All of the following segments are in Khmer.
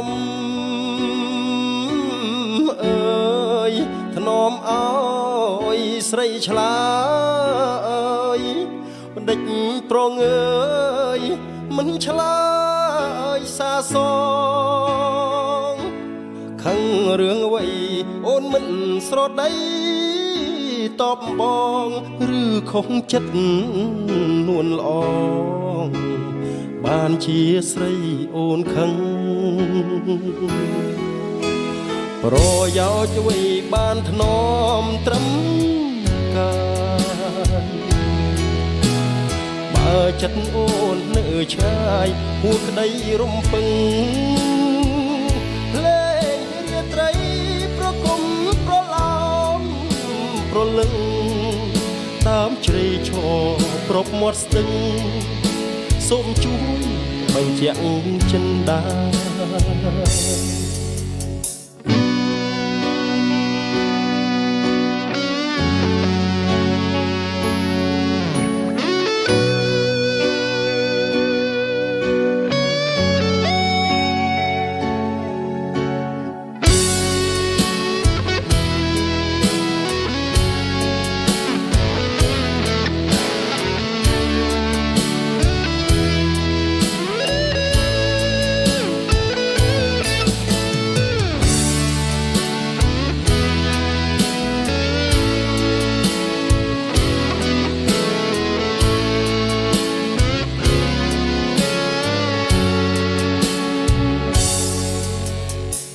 មអើយធ្នមអើយស្រីឆ្លើយបណ្ឌិតប្រងើយមិនឆ្លើយសាសងខឹងរឿងអ្វីអូនមិនស្រដីតបបងឬខុសចិត្តនួនល្អងបានជាស្រីអូនខឹងប្រយោជន៍អ្វីបានធ្នមត្រឹមកាយបើចិត្តអូននៅឆ្ងាយហួក្តីរំពឹងលេងរាត្រីប្រគំប្រឡោមប្រលឹងតាមជ្រៃឈរប្រពមាត់ស្ទឹងសូមជួយបញ្ជាក់ចិន្តា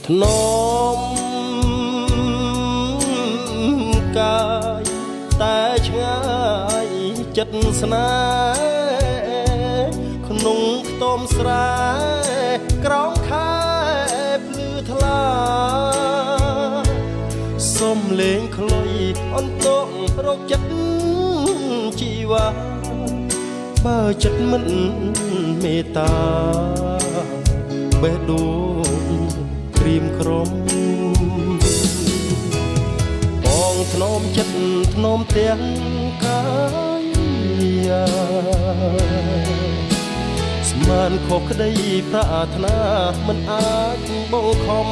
ធ្នមកាយតែឆ្ងាយចិត្តស្នេហ៍ក្នុងខ្ទមស្រែក្រោមខែភ្លឺថ្លាសុំលេងខ្លុយអន្តរកចិត្តជីវ៉ាបើចិត្តមិនមេត្តាបេះដូងក្រៀមក្រំបងធ្នមចិត្តធ្នមទាំងកាយស្មានខុសក្តីប្រាថ្នាមិនអាចបង្ខំ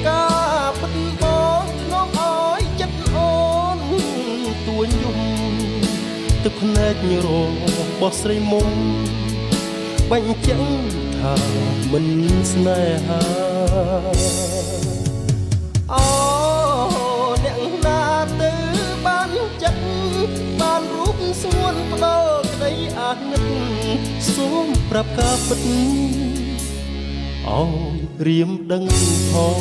ការពិតបងធ្នមអើយចិត្តអូនទួញយំទឹកភ្នែករបស់ស្រីមុំបញ្ជាក់ថាមិនស្នេហាអូអ្នកណាទៅបានចិត្តបានរូបសួនផ្ដល់ក្តីអាណិតសូមប្រាប់ការពិតឲ្យរៀមដឹងផង